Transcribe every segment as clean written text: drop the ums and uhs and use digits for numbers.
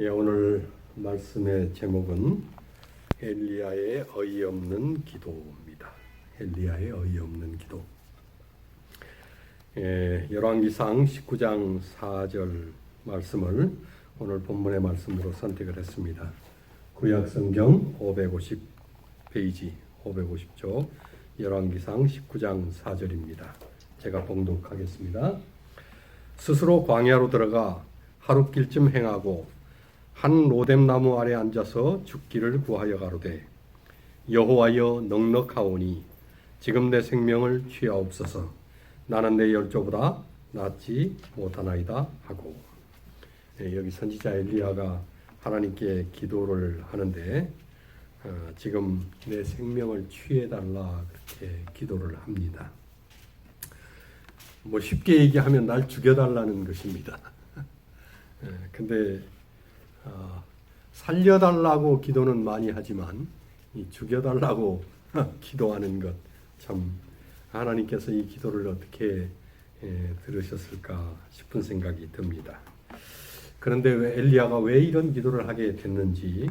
오늘 말씀의 제목은 엘리야의 어이없는 기도입니다. 엘리야의 어이없는 기도. 열왕기상 19장 4절 말씀을 오늘 본문의 말씀으로 선택을 했습니다. 구약성경 550페이지 550쪽 열왕기상 19장 4절입니다. 제가 봉독하겠습니다. 스스로 광야로 들어가 하룻길쯤 행하고 한 로뎀나무 아래 앉아서 죽기를 구하여 가로되 여호와여 넉넉하오니 지금 내 생명을 취하옵소서. 나는 내 열조보다 낫지 못하나이다 하고. 여기 선지자 엘리야가 하나님께 기도를 하는데 지금 내 생명을 취해달라 그렇게 기도를 합니다. 뭐 쉽게 얘기하면 날 죽여달라는 것입니다. 근데 살려달라고 기도는 많이 하지만 이 죽여달라고 기도하는 것 참 하나님께서 이 기도를 어떻게 들으셨을까 싶은 생각이 듭니다. 그런데 엘리야가 왜 이런 기도를 하게 됐는지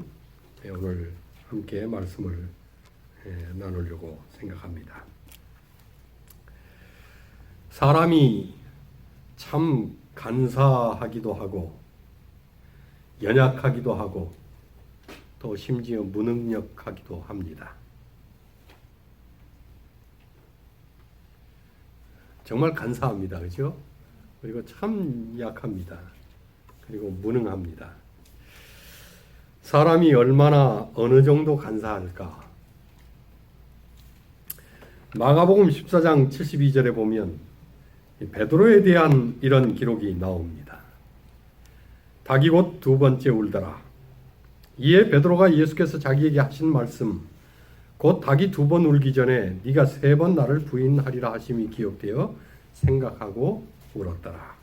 오늘 함께 말씀을 나누려고 생각합니다. 사람이 참 간사하기도 하고 연약하기도 하고 또 심지어 무능력하기도 합니다. 정말 간사합니다. 그죠? 그리고 참 약합니다. 그리고 무능합니다. 사람이 얼마나 어느 정도 간사할까? 마가복음 14장 72절에 보면 베드로에 대한 이런 기록이 나옵니다. 닭이 곧 두 번째 울더라. 이에 베드로가 예수께서 자기에게 하신 말씀 곧 닭이 두 번 울기 전에 네가 세 번 나를 부인하리라 하심이 기억되어 생각하고 울었더라.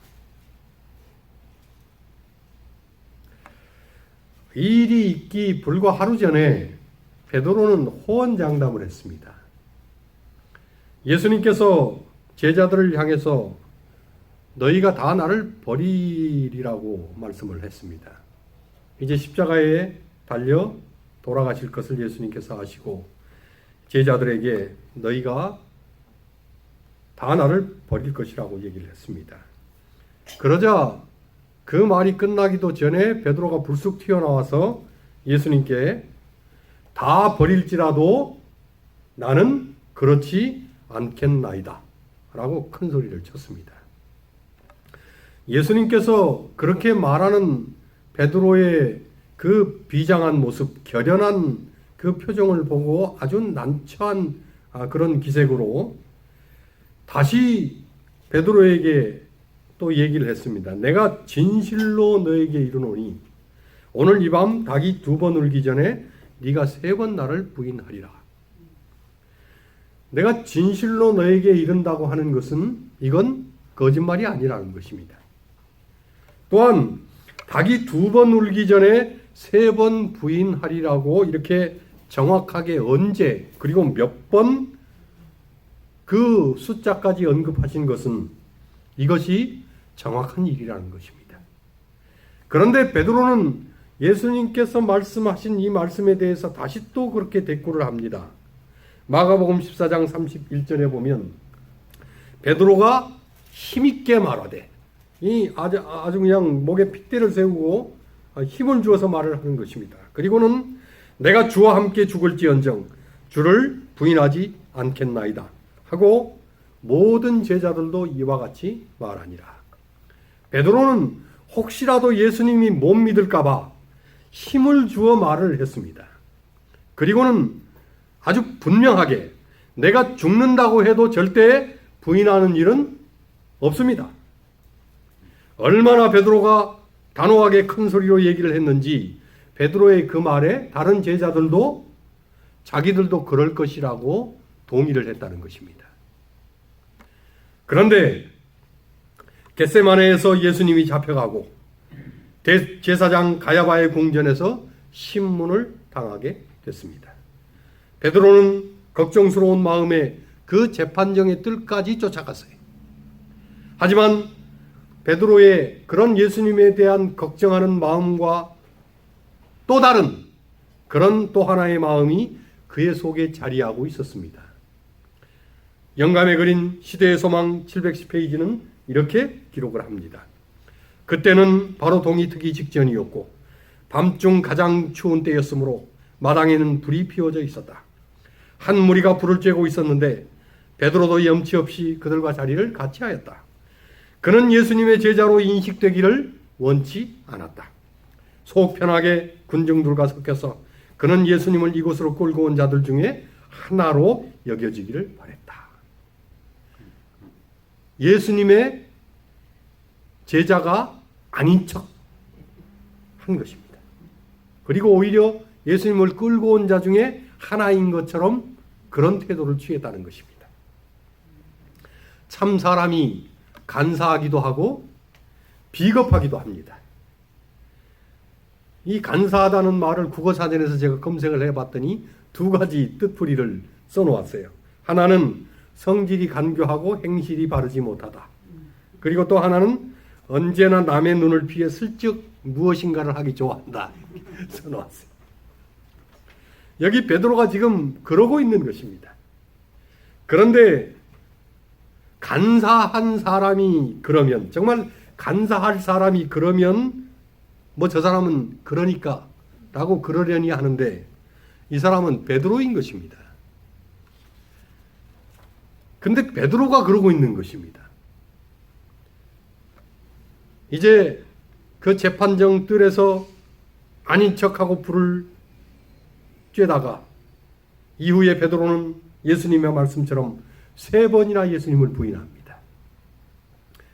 이 일이 있기 불과 하루 전에 베드로는 호언장담을 했습니다. 예수님께서 제자들을 향해서 너희가 다 나를 버리리라고 말씀을 했습니다. 이제 십자가에 달려 돌아가실 것을 예수님께서 아시고 제자들에게 너희가 다 나를 버릴 것이라고 얘기를 했습니다. 그러자 그 말이 끝나기도 전에 베드로가 불쑥 튀어나와서 예수님께 다 버릴지라도 나는 그렇지 않겠나이다 라고 큰 소리를 쳤습니다. 예수님께서 그렇게 말하는 베드로의 그 비장한 모습, 결연한 그 표정을 보고 아주 난처한 그런 기색으로 다시 베드로에게 또 얘기를 했습니다. 내가 진실로 너에게 이르노니 오늘 이 밤 닭이 두 번 울기 전에 네가 세 번 나를 부인하리라. 내가 진실로 너에게 이른다고 하는 것은 이건 거짓말이 아니라는 것입니다. 또한 닭이 두 번 울기 전에 세 번 부인하리라고 이렇게 정확하게 언제 그리고 몇 번 그 숫자까지 언급하신 것은 이것이 정확한 일이라는 것입니다. 그런데 베드로는 예수님께서 말씀하신 이 말씀에 대해서 다시 또 그렇게 대꾸를 합니다. 마가복음 14장 31절에 보면 베드로가 힘있게 말하되 이 아주 그냥 목에 핏대를 세우고 힘을 주어서 말을 하는 것입니다. 그리고는 내가 주와 함께 죽을지언정 주를 부인하지 않겠나이다 하고 모든 제자들도 이와 같이 말하니라. 베드로는 혹시라도 예수님이 못 믿을까 봐 힘을 주어 말을 했습니다. 그리고는 아주 분명하게 내가 죽는다고 해도 절대 부인하는 일은 없습니다. 얼마나 베드로가 단호하게 큰 소리로 얘기를 했는지 베드로의 그 말에 다른 제자들도 자기들도 그럴 것이라고 동의를 했다는 것입니다. 그런데 겟세마네에서 예수님이 잡혀가고 제사장 가야바의 궁전에서 신문을 당하게 됐습니다. 베드로는 걱정스러운 마음에 그 재판정의 뜰까지 쫓아갔어요. 하지만 베드로의 그런 예수님에 대한 걱정하는 마음과 또 다른 그런 또 하나의 마음이 그의 속에 자리하고 있었습니다. 영감에 그린 시대의 소망 710페이지는 이렇게 기록을 합니다. 그때는 바로 동이 트기 직전이었고 밤중 가장 추운 때였으므로 마당에는 불이 피워져 있었다. 한 무리가 불을 쬐고 있었는데 베드로도 염치 없이 그들과 자리를 같이 하였다. 그는 예수님의 제자로 인식되기를 원치 않았다. 속 편하게 군중들과 섞여서 그는 예수님을 이곳으로 끌고 온 자들 중에 하나로 여겨지기를 바랬다. 예수님의 제자가 아닌 척 한 것입니다. 그리고 오히려 예수님을 끌고 온 자 중에 하나인 것처럼 그런 태도를 취했다는 것입니다. 참 사람이 간사하기도 하고 비겁하기도 합니다. 이 간사하다는 말을 국어사전에서 제가 검색을 해봤더니 두 가지 뜻풀이를 써놓았어요. 하나는 성질이 간교하고 행실이 바르지 못하다. 그리고 또 하나는 언제나 남의 눈을 피해 슬쩍 무엇인가를 하기 좋아한다. 써놓았어요. 여기 베드로가 지금 그러고 있는 것입니다. 그런데 간사한 사람이 그러면, 정말 간사할 사람이 그러면 뭐 저 사람은 그러니까 라고 그러려니 하는데 이 사람은 베드로인 것입니다. 근데 베드로가 그러고 있는 것입니다. 이제 그 재판정 뜰에서 아닌 척하고 불을 쬐다가 이후에 베드로는 예수님의 말씀처럼 3번이나 예수님을 부인합니다.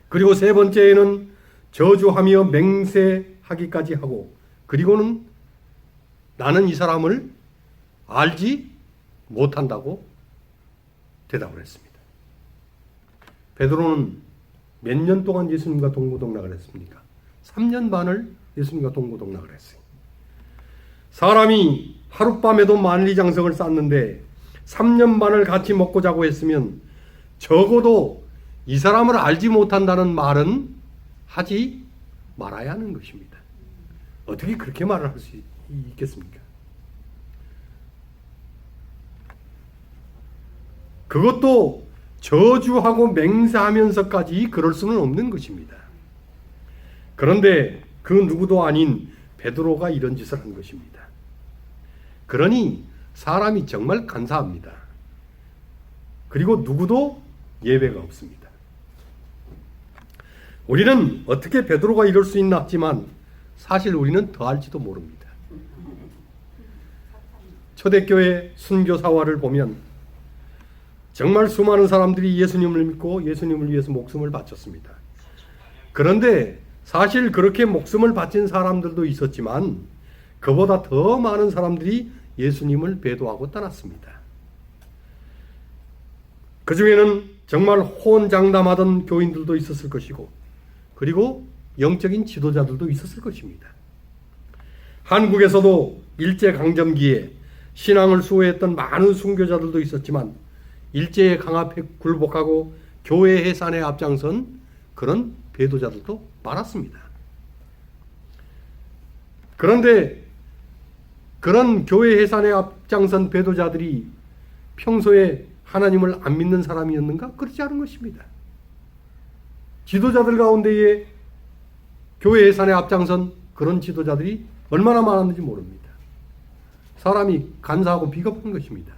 그리고 3번째에는 저주하며 맹세하기까지 하고, 그리고는 나는 이 사람을 알지 못한다고 대답을 했습니다. 베드로는 몇 년 동안 예수님과 동고동락을 했습니까? 3년 반을 예수님과 동고동락을 했어요. 사람이 하룻밤에도 만리장성을 쌓는데 3년 반을 같이 먹고 자고 했으면 적어도 이 사람을 알지 못한다는 말은 하지 말아야 하는 것입니다. 어떻게 그렇게 말을 할 수 있겠습니까? 그것도 저주하고 맹세하면서까지 그럴 수는 없는 것입니다. 그런데 그 누구도 아닌 베드로가 이런 짓을 한 것입니다. 그러니 사람이 정말 간사합니다. 그리고 누구도 예외가 없습니다. 우리는 어떻게 베드로가 이럴 수 있나 하지만 사실 우리는 더 알지도 모릅니다. 초대교회 순교사화를 보면 정말 수많은 사람들이 예수님을 믿고 예수님을 위해서 목숨을 바쳤습니다. 그런데 사실 그렇게 목숨을 바친 사람들도 있었지만 그보다 더 많은 사람들이 예수님을 배도하고 떠났습니다. 그 중에는 정말 호언장담하던 교인들도 있었을 것이고, 그리고 영적인 지도자들도 있었을 것입니다. 한국에서도 일제강점기에 신앙을 수호했던 많은 순교자들도 있었지만 일제의 강압에 굴복하고 교회 해산에 앞장선 그런 배도자들도 많았습니다. 그런데 그런 교회 해산에 앞장선 배도자들이 평소에 하나님을 안 믿는 사람이었는가? 그렇지 않은 것입니다. 지도자들 가운데에 교회 해산에 앞장선 그런 지도자들이 얼마나 많았는지 모릅니다. 사람이 간사하고 비겁한 것입니다.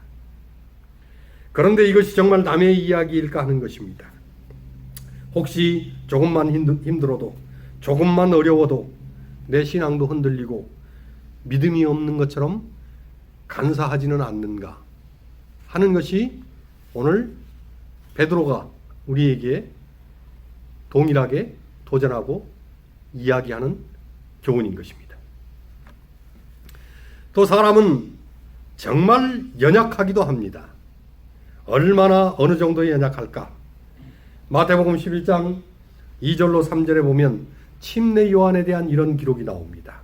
그런데 이것이 정말 남의 이야기일까 하는 것입니다. 혹시 조금만 힘들어도, 조금만 어려워도 내 신앙도 흔들리고 믿음이 없는 것처럼 간사하지는 않는가 하는 것이 오늘 베드로가 우리에게 동일하게 도전하고 이야기하는 교훈인 것입니다. 또 사람은 정말 연약하기도 합니다. 얼마나 어느 정도 연약할까? 마태복음 11장 2절로 3절에 보면 침례 요한에 대한 이런 기록이 나옵니다.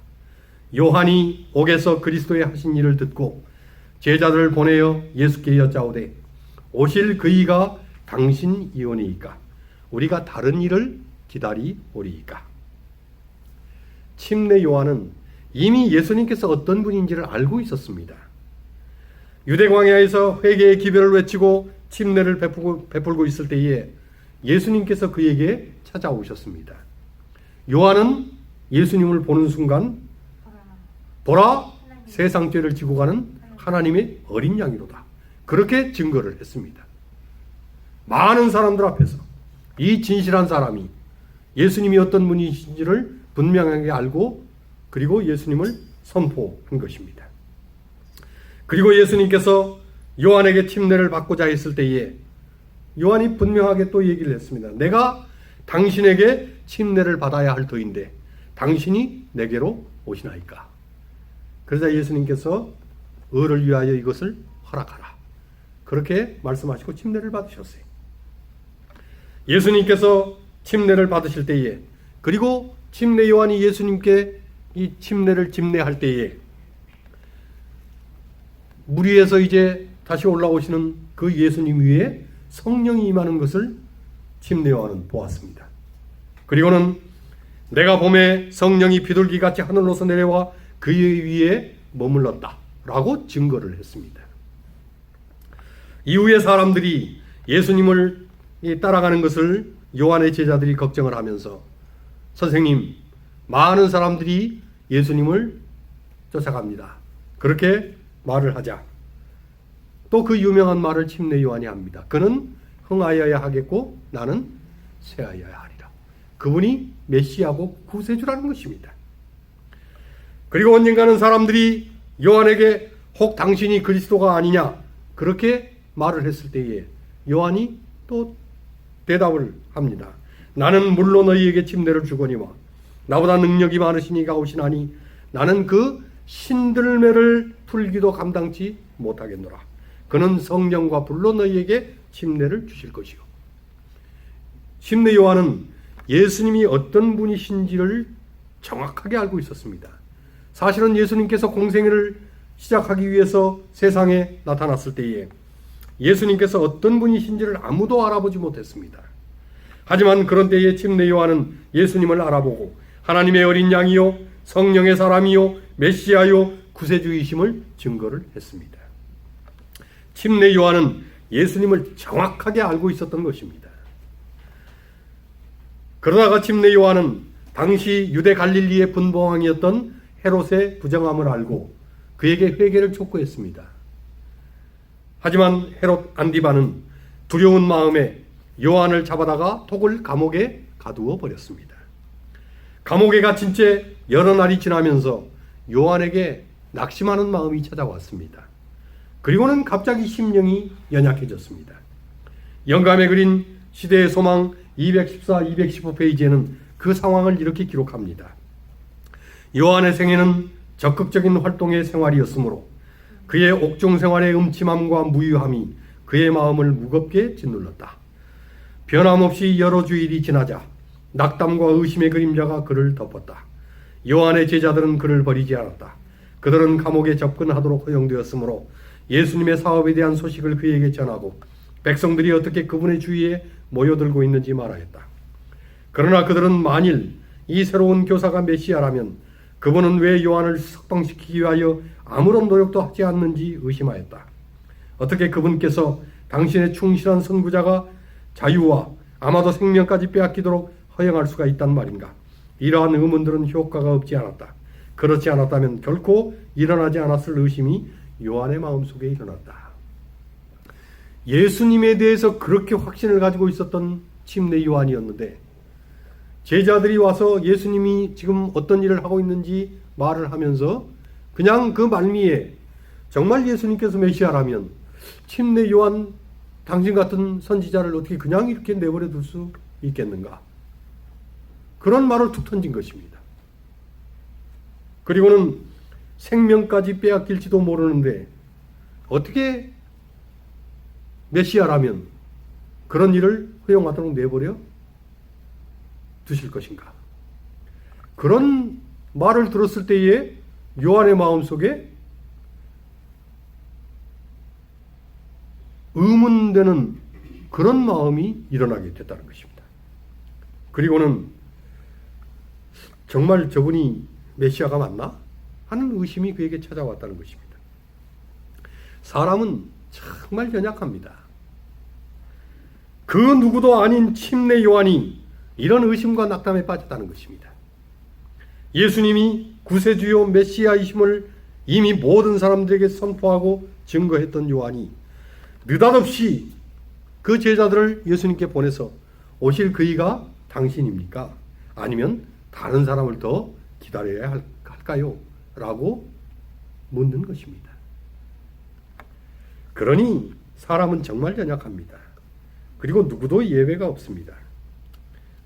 요한이 옥에서 그리스도의 하신 일을 듣고 제자들을 보내어 예수께 여짜오되 오실 그이가 당신이오니이까 우리가 다른 일을 기다리오리이까. 침례 요한은 이미 예수님께서 어떤 분인지를 알고 있었습니다. 유대 광야에서 회개의 기별을 외치고 침례를 베풀고 있을 때에 예수님께서 그에게 찾아오셨습니다. 요한은 예수님을 보는 순간 보라, 세상 죄를 지고 가는 하나님의 어린 양이로다. 그렇게 증거를 했습니다. 많은 사람들 앞에서 이 진실한 사람이 예수님이 어떤 분이신지를 분명하게 알고 그리고 예수님을 선포한 것입니다. 그리고 예수님께서 요한에게 침례를 받고자 했을 때에 요한이 분명하게 또 얘기를 했습니다. 내가 당신에게 침례를 받아야 할 터인데 당신이 내게로 오시나이까. 그러자 예수님께서 을을 위하여 이것을 허락하라. 그렇게 말씀하시고 침례를 받으셨어요. 예수님께서 침례를 받으실 때에 그리고 침례 요한이 예수님께 이 침례를 집례할 때에 물 위에서 이제 다시 올라오시는 그 예수님 위에 성령이 임하는 것을 침례 요한은 보았습니다. 그리고는 내가 봄에 성령이 비둘기같이 하늘로서 내려와 그 위에 머물렀다 라고 증거를 했습니다. 이후에 사람들이 예수님을 따라가는 것을 요한의 제자들이 걱정을 하면서 선생님, 많은 사람들이 예수님을 쫓아갑니다. 그렇게 말을 하자. 또 그 유명한 말을 침례 요한이 합니다. 그는 흥하여야 하겠고 나는 쇠하여야 하리라. 그분이 메시아고 구세주라는 것입니다. 그리고 언젠가는 사람들이 요한에게 혹 당신이 그리스도가 아니냐 그렇게 말을 했을 때에 요한이 또 대답을 합니다. 나는 물로 너희에게 침례를 주거니와 나보다 능력이 많으시니가 오시나니 나는 그 신들매를 풀기도 감당치 못하겠노라. 그는 성령과 불로 너희에게 침례를 주실 것이요. 침례 요한은 예수님이 어떤 분이신지를 정확하게 알고 있었습니다. 사실은 예수님께서 공생애를 시작하기 위해서 세상에 나타났을 때에 예수님께서 어떤 분이신지를 아무도 알아보지 못했습니다. 하지만 그런 때에 침례 요한은 예수님을 알아보고 하나님의 어린 양이요 성령의 사람이요 메시아요 구세주이심을 증거를 했습니다. 침례 요한은 예수님을 정확하게 알고 있었던 것입니다. 그러다가 침례 요한은 당시 유대 갈릴리의 분봉왕이었던 헤롯의 부정함을 알고 그에게 회개를 촉구했습니다. 하지만 헤롯 안디바는 두려운 마음에 요한을 잡아다가 톡을 감옥에 가두어 버렸습니다. 감옥에 갇힌 채 여러 날이 지나면서 요한에게 낙심하는 마음이 찾아왔습니다. 그리고는 갑자기 심령이 연약해졌습니다. 영감에 그린 시대의 소망 214, 215페이지에는 그 상황을 이렇게 기록합니다. 요한의 생애는 적극적인 활동의 생활이었으므로 그의 옥중 생활의 음침함과 무유함이 그의 마음을 무겁게 짓눌렀다. 변함없이 여러 주일이 지나자 낙담과 의심의 그림자가 그를 덮었다. 요한의 제자들은 그를 버리지 않았다. 그들은 감옥에 접근하도록 허용되었으므로 예수님의 사업에 대한 소식을 그에게 전하고 백성들이 어떻게 그분의 주위에 모여들고 있는지 말하였다. 그러나 그들은 만일 이 새로운 교사가 메시아라면 그분은 왜 요한을 석방시키기 위하여 아무런 노력도 하지 않는지 의심하였다. 어떻게 그분께서 당신의 충실한 선구자가 자유와 아마도 생명까지 빼앗기도록 허용할 수가 있단 말인가? 이러한 의문들은 효과가 없지 않았다. 그렇지 않았다면 결코 일어나지 않았을 의심이 요한의 마음속에 일어났다. 예수님에 대해서 그렇게 확신을 가지고 있었던 침례 요한이었는데 제자들이 와서 예수님이 지금 어떤 일을 하고 있는지 말을 하면서 그냥 그 말미에 정말 예수님께서 메시아라면 침례 요한 당신 같은 선지자를 어떻게 그냥 이렇게 내버려 둘 수 있겠는가? 그런 말을 툭 던진 것입니다. 그리고는 생명까지 빼앗길지도 모르는데 어떻게 메시아라면 그런 일을 허용하도록 내버려 두실 것인가? 그런 말을 들었을 때에 요한의 마음속에 의문되는 그런 마음이 일어나게 됐다는 것입니다. 그리고는 정말 저분이 메시아가 맞나? 하는 의심이 그에게 찾아왔다는 것입니다. 사람은 정말 연약합니다. 그 누구도 아닌 침례 요한이 이런 의심과 낙담에 빠졌다는 것입니다. 예수님이 구세주요 메시아이심을 이미 모든 사람들에게 선포하고 증거했던 요한이 느닷없이 그 제자들을 예수님께 보내서 오실 그이가 당신입니까? 아니면 다른 사람을 더 기다려야 할까요? 라고 묻는 것입니다. 그러니 사람은 정말 연약합니다. 그리고 누구도 예외가 없습니다.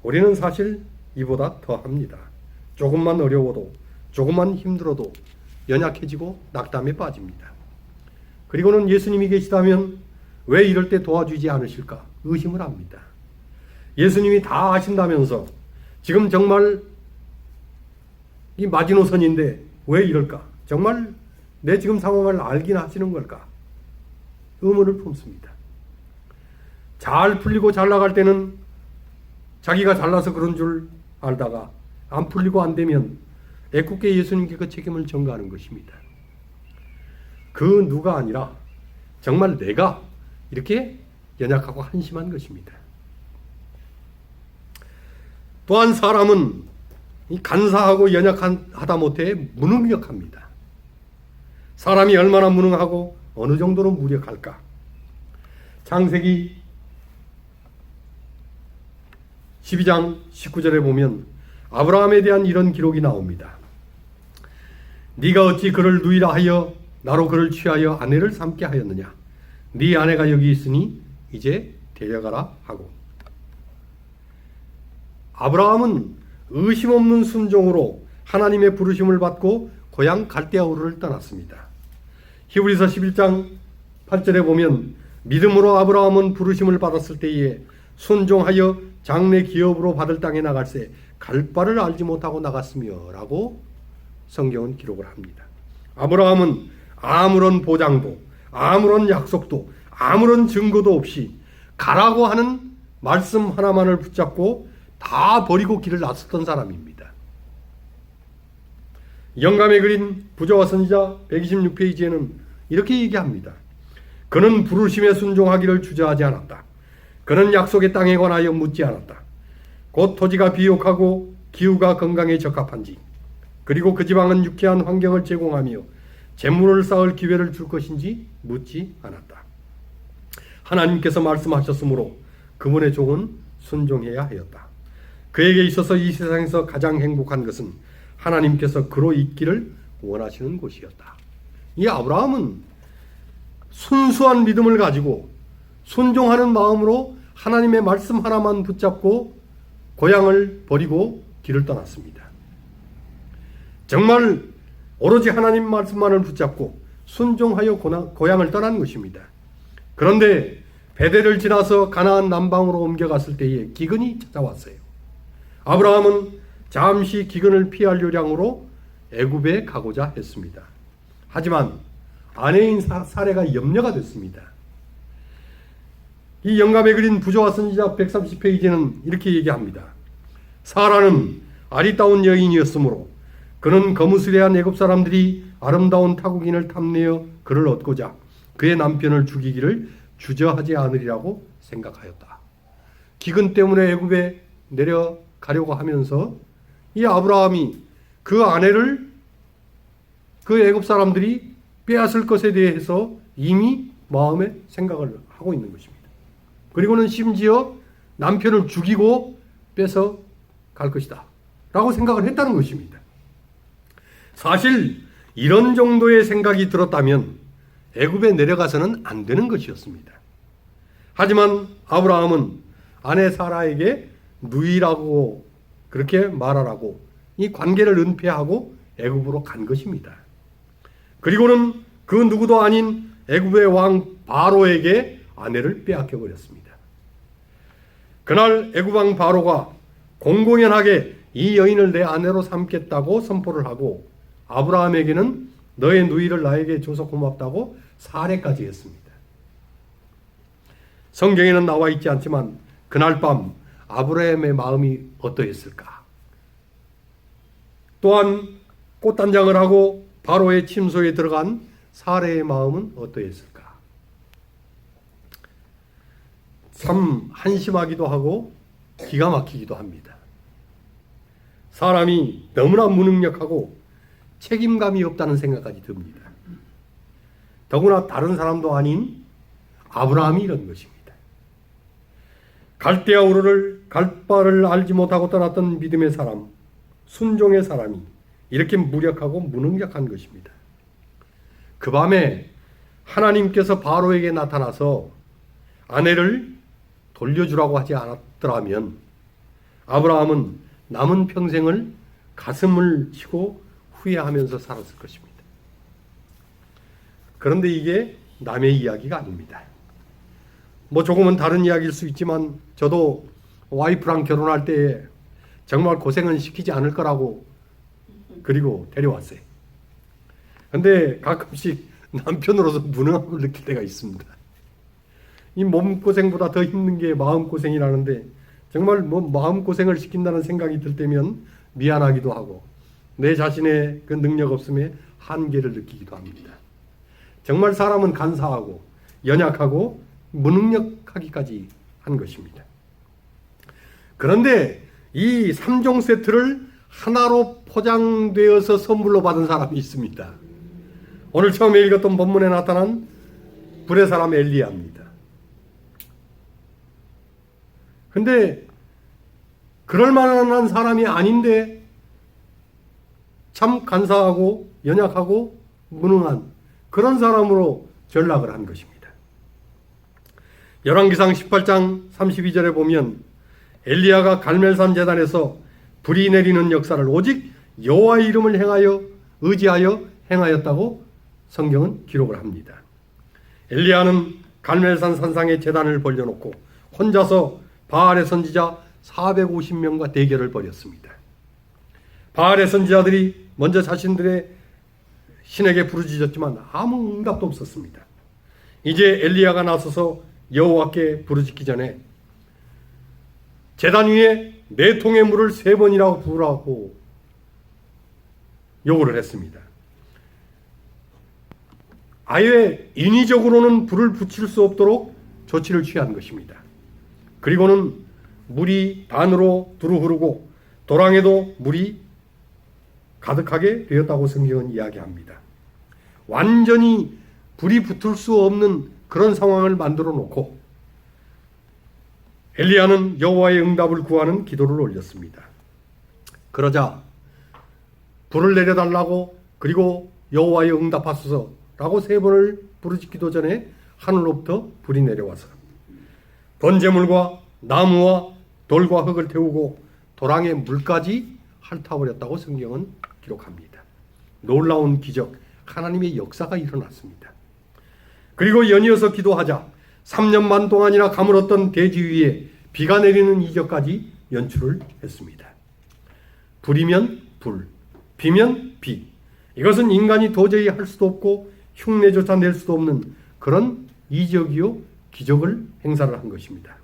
우리는 사실 이보다 더합니다. 조금만 어려워도, 조금만 힘들어도 연약해지고 낙담에 빠집니다. 그리고는 예수님이 계시다면 왜 이럴 때 도와주지 않으실까 의심을 합니다. 예수님이 다 아신다면서 지금 정말 이 마지노선인데 왜 이럴까? 정말 내 지금 상황을 알긴 하시는 걸까? 의문을 품습니다. 잘 풀리고 잘 나갈 때는 자기가 잘나서 그런 줄 알다가 안 풀리고 안 되면 애꿎게 예수님께 그 책임을 전가하는 것입니다. 그 누가 아니라 정말 내가 이렇게 연약하고 한심한 것입니다. 또한 사람은 간사하고 연약하다 못해 무능력합니다. 사람이 얼마나 무능하고 어느 정도로 무력할까? 창세기 12장 19절에 보면 아브라함에 대한 이런 기록이 나옵니다. 네가 어찌 그를 누이라 하여 나로 그를 취하여 아내를 삼게 하였느냐? 네 아내가 여기 있으니 이제 데려가라 하고. 아브라함은 의심 없는 순종으로 하나님의 부르심을 받고 고향 갈대아우르를 떠났습니다. 히브리서 11장 8절에 보면 믿음으로 아브라함은 부르심을 받았을 때에 순종하여 장래 기업으로 받을 땅에 나갈새 갈 바를 알지 못하고 나갔으며 라고 성경은 기록을 합니다. 아브라함은 아무런 보장도 아무런 약속도 아무런 증거도 없이 가라고 하는 말씀 하나만을 붙잡고 다 버리고 길을 나섰던 사람입니다. 영감에 그린 부자와 선지자 126페이지에는 이렇게 얘기합니다. 그는 부르심에 순종하기를 주저하지 않았다. 그는 약속의 땅에 관하여 묻지 않았다. 곧 토지가 비옥하고 기후가 건강에 적합한지, 그리고 그 지방은 유쾌한 환경을 제공하며 재물을 쌓을 기회를 줄 것인지 묻지 않았다. 하나님께서 말씀하셨으므로 그분의 종은 순종해야 하였다. 그에게 있어서 이 세상에서 가장 행복한 것은 하나님께서 그로 있기를 원하시는 곳이었다. 이 아브라함은 순수한 믿음을 가지고 순종하는 마음으로 하나님의 말씀 하나만 붙잡고 고향을 버리고 길을 떠났습니다. 정말 오로지 하나님 말씀만을 붙잡고 순종하여 고향을 떠난 것입니다. 그런데 베델을 지나서 가나안 남방으로 옮겨갔을 때에 기근이 찾아왔어요. 아브라함은 잠시 기근을 피할 요량으로 애굽에 가고자 했습니다. 하지만 아내인 사레가 염려가 됐습니다. 이 영감에 그린 부자와 선지자 130페이지는 이렇게 얘기합니다. 사라는 아리따운 여인이었으므로 그는 거무스레한 애굽 사람들이 아름다운 타국인을 탐내어 그를 얻고자 그의 남편을 죽이기를 주저하지 않으리라고 생각하였다. 기근 때문에 애굽에 내려가려고 하면서 이 아브라함이 그 아내를 그 애굽 사람들이 빼앗을 것에 대해서 이미 마음에 생각을 하고 있는 것입니다. 그리고는 심지어 남편을 죽이고 뺏어 갈 것이다 라고 생각을 했다는 것입니다. 사실 이런 정도의 생각이 들었다면 애굽에 내려가서는 안 되는 것이었습니다. 하지만 아브라함은 아내 사라에게 누이라고 그렇게 말하라고 이 관계를 은폐하고 애굽으로 간 것입니다. 그리고는 그 누구도 아닌 애굽의 왕 바로에게 아내를 빼앗겨 버렸습니다. 그날 애굽 왕 바로가 공공연하게 이 여인을 내 아내로 삼겠다고 선포를 하고 아브라함에게는 너의 누이를 나에게 줘서 고맙다고 살해까지 했습니다. 성경에는 나와 있지 않지만 그날 밤 아브라함의 마음이 어떠했을까? 또한 꽃단장을 하고 바로의 침소에 들어간 사례의 마음은 어떠했을까? 참 한심하기도 하고 기가 막히기도 합니다. 사람이 너무나 무능력하고 책임감이 없다는 생각까지 듭니다. 더구나 다른 사람도 아닌 아브라함이 이런 것입니다. 갈대아 우르를 갈 바를 알지 못하고 떠났던 믿음의 사람, 순종의 사람이 이렇게 무력하고 무능력한 것입니다. 그 밤에 하나님께서 바로에게 나타나서 아내를 돌려주라고 하지 않았더라면 아브라함은 남은 평생을 가슴을 치고 후회하면서 살았을 것입니다. 그런데 이게 남의 이야기가 아닙니다. 뭐 조금은 다른 이야기일 수 있지만 저도 와이프랑 결혼할 때 정말 고생은 시키지 않을 거라고 그리고 데려왔어요. 근데 가끔씩 남편으로서 무능함을 느낄 때가 있습니다. 이 몸고생보다 더 힘든 게 마음고생이라는데 정말 뭐 마음고생을 시킨다는 생각이 들 때면 미안하기도 하고 내 자신의 그 능력 없음에 한계를 느끼기도 합니다. 정말 사람은 간사하고 연약하고 무능력하기까지 한 것입니다. 그런데 이 3종 세트를 하나로 포장되어서 선물로 받은 사람이 있습니다. 오늘 처음에 읽었던 본문에 나타난 불의 사람 엘리야입니다. 근데 그럴 만한 사람이 아닌데 참 간사하고 연약하고 무능한 그런 사람으로 전락을 한 것입니다. 열왕기상 18장 32절에 보면 엘리야가 갈멜산 제단에서 불이 내리는 역사를 오직 여호와의 이름을 의지하여 행하였다고 성경은 기록을 합니다. 엘리야는 갈멜산 산상에 제단을 벌려놓고 혼자서 바알의 선지자 450명과 대결을 벌였습니다. 바알의 선지자들이 먼저 자신들의 신에게 부르짖었지만 아무 응답도 없었습니다. 이제 엘리야가 나서서 여호와께 부르짖기 전에 제단 위에 4통의 물을 3번이라고 부으라고 요구를 했습니다. 아예 인위적으로는 불을 붙일 수 없도록 조치를 취한 것입니다. 그리고는 물이 단으로 두루 흐르고 도랑에도 물이 가득하게 되었다고 성경은 이야기합니다. 완전히 불이 붙을 수 없는 그런 상황을 만들어 놓고 엘리야는 여호와의 응답을 구하는 기도를 올렸습니다. 그러자 불을 내려달라고 그리고 여호와의 응답하소서라고 3번을 부르짖기도 전에 하늘로부터 불이 내려와서 번제물과 나무와 돌과 흙을 태우고 도랑에 물까지 핥아버렸다고 성경은 기록합니다. 놀라운 기적, 하나님의 역사가 일어났습니다. 그리고 연이어서 기도하자 3년 반 동안이나 가물었던 대지 위에 비가 내리는 이적까지 연출을 했습니다. 불이면 불, 비면 비. 이것은 인간이 도저히 할 수도 없고 흉내조차 낼 수도 없는 그런 이적이요 기적을 행사를 한 것입니다.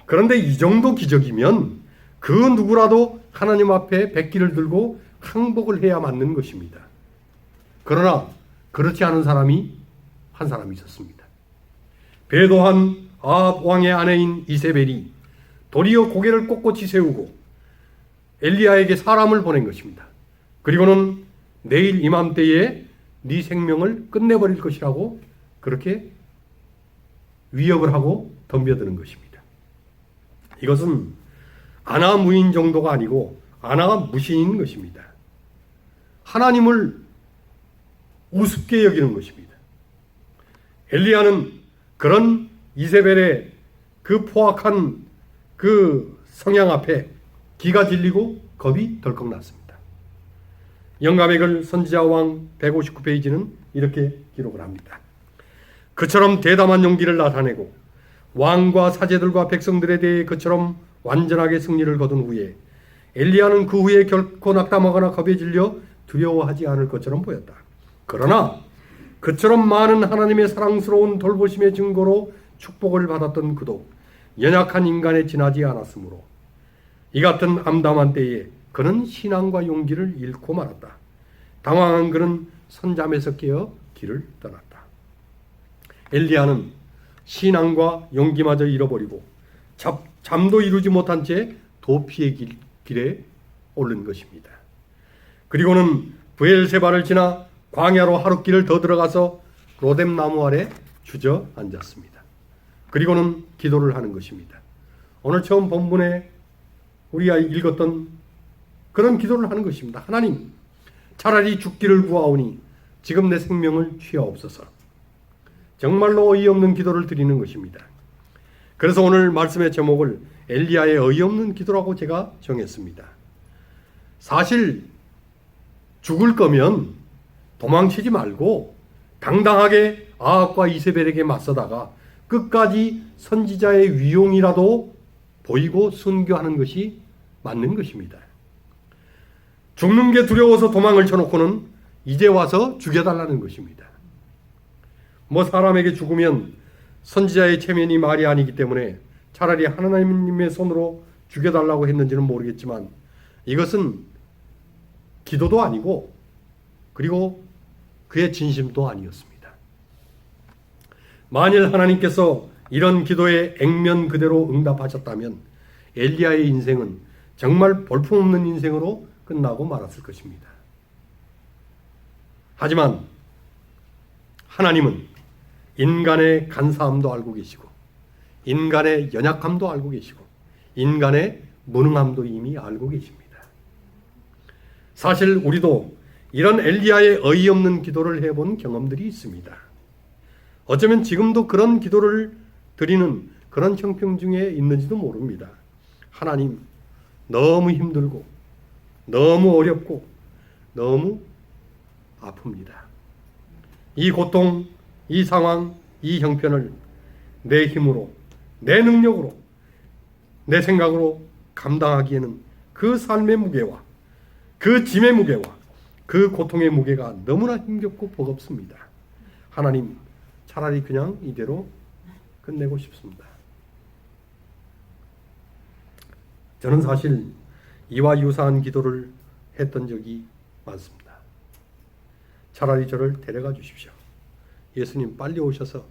그런데 이 정도 기적이면 그 누구라도 하나님 앞에 백기를 들고 항복을 해야 맞는 것입니다. 그러나 그렇지 않은 사람이 한 사람이 있었습니다. 배도한 아합 왕의 아내인 이세벨이 도리어 고개를 꼿꼿이 세우고 엘리야에게 사람을 보낸 것입니다. 그리고는 내일 이맘때에 네 생명을 끝내버릴 것이라고 그렇게 위협을 하고 덤벼드는 것입니다. 이것은 아나무인 정도가 아니고 아나무신인 것입니다. 하나님을 우습게 여기는 것입니다. 엘리야는 그런 이세벨의 그 포악한 그 성향 앞에 기가 질리고 겁이 덜컥 났습니다. 영감의 글 선지자왕 159페이지는 이렇게 기록을 합니다. 그처럼 대담한 용기를 나타내고 왕과 사제들과 백성들에 대해 그처럼 완전하게 승리를 거둔 후에 엘리야는 그 후에 결코 낙담하거나 겁에 질려 두려워하지 않을 것처럼 보였다. 그러나 그처럼 많은 하나님의 사랑스러운 돌보심의 증거로 축복을 받았던 그도 연약한 인간에 지나지 않았으므로 이 같은 암담한 때에 그는 신앙과 용기를 잃고 말았다. 당황한 그는 선잠에서 깨어 길을 떠났다. 엘리야는 신앙과 용기마저 잃어버리고 잠도 이루지 못한 채 도피의 길에 오른 것입니다. 그리고는 브엘세바를 지나 광야로 하룻길을 더 들어가서 로뎀 나무 아래 주저앉았습니다. 그리고는 기도를 하는 것입니다. 오늘 처음 본문에 우리가 읽었던 그런 기도를 하는 것입니다. 하나님, 차라리 죽기를 구하오니 지금 내 생명을 취하옵소서. 정말로 어이없는 기도를 드리는 것입니다. 그래서 오늘 말씀의 제목을 엘리야의 어이없는 기도라고 제가 정했습니다. 사실 죽을 거면 도망치지 말고 당당하게 아합과 이세벨에게 맞서다가 끝까지 선지자의 위용이라도 보이고 순교하는 것이 맞는 것입니다. 죽는 게 두려워서 도망을 쳐놓고는 이제 와서 죽여달라는 것입니다. 사람에게 죽으면 선지자의 체면이 말이 아니기 때문에 차라리 하나님의 손으로 죽여달라고 했는지는 모르겠지만 이것은 기도도 아니고 그리고 그의 진심도 아니었습니다. 만일 하나님께서 이런 기도에 액면 그대로 응답하셨다면 엘리야의 인생은 정말 볼품없는 인생으로 끝나고 말았을 것입니다. 하지만 하나님은 인간의 간사함도 알고 계시고 인간의 연약함도 알고 계시고 인간의 무능함도 이미 알고 계십니다. 사실 우리도 이런 엘리야의 어이없는 기도를 해본 경험들이 있습니다. 어쩌면 지금도 그런 기도를 드리는 그런 형편 중에 있는지도 모릅니다. 하나님, 너무 힘들고 너무 어렵고 너무 아픕니다. 이 고통, 이 상황, 이 형편을 내 힘으로, 내 능력으로, 내 생각으로 감당하기에는 그 삶의 무게와 그 짐의 무게와 그 고통의 무게가 너무나 힘겹고 버겁습니다. 하나님, 차라리 그냥 이대로 끝내고 싶습니다. 저는 사실 이와 유사한 기도를 했던 적이 많습니다. 차라리 저를 데려가 주십시오. 예수님 빨리 오셔서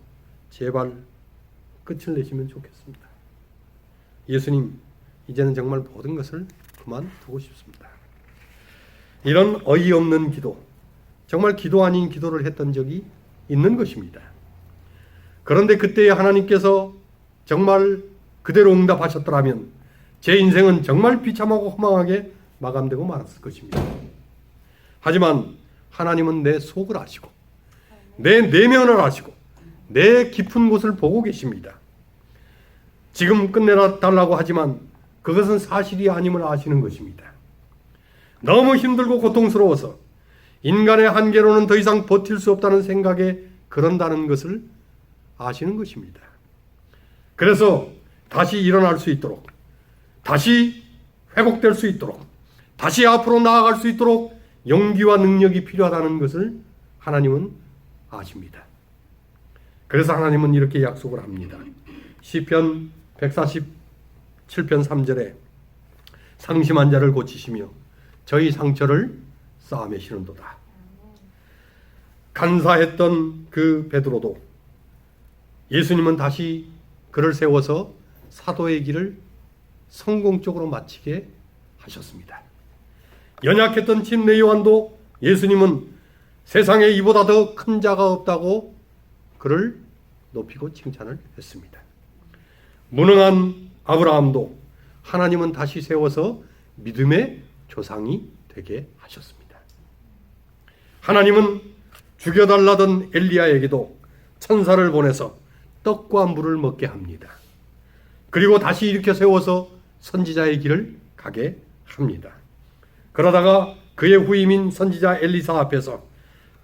제발 끝을 내시면 좋겠습니다. 예수님, 이제는 정말 모든 것을 그만두고 싶습니다. 이런 어이없는 기도, 정말 기도 아닌 기도를 했던 적이 있는 것입니다. 그런데 그때에 하나님께서 정말 그대로 응답하셨더라면 제 인생은 정말 비참하고 허망하게 마감되고 말았을 것입니다. 하지만 하나님은 내 속을 아시고 내 내면을 아시고 내 깊은 곳을 보고 계십니다. 지금 끝내달라고 하지만 그것은 사실이 아님을 아시는 것입니다. 너무 힘들고 고통스러워서 인간의 한계로는 더 이상 버틸 수 없다는 생각에 그런다는 것을 아시는 것입니다. 그래서 다시 일어날 수 있도록, 다시 회복될 수 있도록, 다시 앞으로 나아갈 수 있도록 용기와 능력이 필요하다는 것을 하나님은 아십니다. 그래서 하나님은 이렇게 약속을 합니다. 시편 147편 3절에 상심한 자를 고치시며 저희 상처를 싸매시는도다. 간사했던 그 베드로도 예수님은 다시 그를 세워서 사도의 길을 성공적으로 마치게 하셨습니다. 연약했던 침례 요한도 예수님은 세상에 이보다 더 큰 자가 없다고 그를 높이고 칭찬을 했습니다. 무능한 아브라함도 하나님은 다시 세워서 믿음의 조상이 되게 하셨습니다. 하나님은 죽여달라던 엘리야에게도 천사를 보내서 떡과 물을 먹게 합니다. 그리고 다시 일으켜 세워서 선지자의 길을 가게 합니다. 그러다가 그의 후임인 선지자 엘리사 앞에서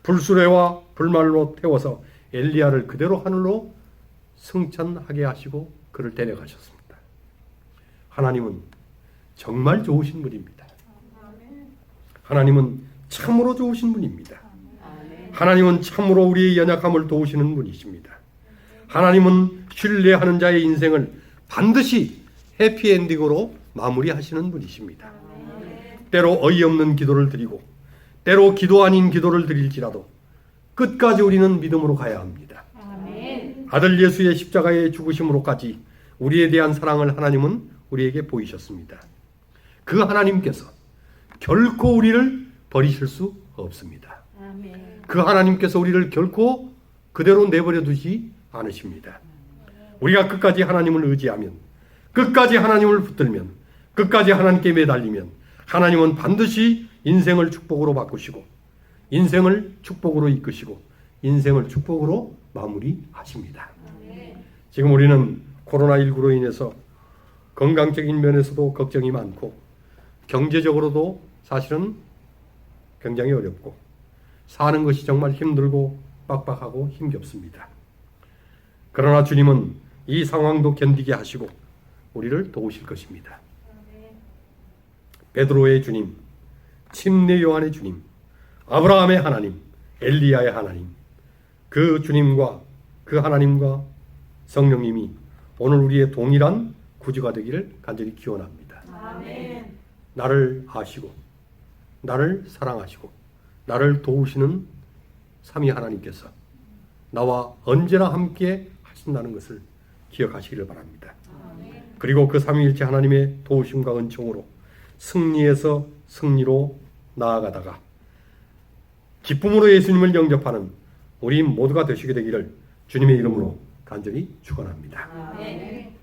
불수레와 불말로 태워서 엘리야를 그대로 하늘로 승천하게 하시고 그를 데려가셨습니다. 하나님은 정말 좋으신 분입니다. 하나님은 참으로 좋으신 분입니다. 하나님은 참으로 우리의 연약함을 도우시는 분이십니다. 하나님은 신뢰하는 자의 인생을 반드시 해피엔딩으로 마무리하시는 분이십니다. 때로 어이없는 기도를 드리고 때로 기도 아닌 기도를 드릴지라도 끝까지 우리는 믿음으로 가야 합니다. 아멘. 아들 예수의 십자가의 죽으심으로까지 우리에 대한 사랑을 하나님은 우리에게 보이셨습니다. 그 하나님께서 결코 우리를 버리실 수 없습니다. 아멘. 그 하나님께서 우리를 결코 그대로 내버려 두지 않으십니다. 우리가 끝까지 하나님을 의지하면, 끝까지 하나님을 붙들면, 끝까지 하나님께 매달리면 하나님은 반드시 인생을 축복으로 바꾸시고 인생을 축복으로 이끄시고 인생을 축복으로 마무리하십니다. 지금 우리는 코로나19로 인해서 건강적인 면에서도 걱정이 많고 경제적으로도 사실은 굉장히 어렵고 사는 것이 정말 힘들고 빡빡하고 힘겹습니다. 그러나 주님은 이 상황도 견디게 하시고 우리를 도우실 것입니다. 베드로의 주님, 침례 요한의 주님, 아브라함의 하나님, 엘리야의 하나님, 그 주님과 그 하나님과 성령님이 오늘 우리의 동일한 구주가 되기를 간절히 기원합니다. 아멘. 나를 아시고 나를 사랑하시고 나를 도우시는 삼위 하나님께서 나와 언제나 함께 하신다는 것을 기억하시기를 바랍니다. 그리고 그 삼위일체 하나님의 도우심과 은총으로 승리에서 승리로 나아가다가 기쁨으로 예수님을 영접하는 우리 모두가 되시게 되기를 주님의 이름으로 간절히 축원합니다. 아멘.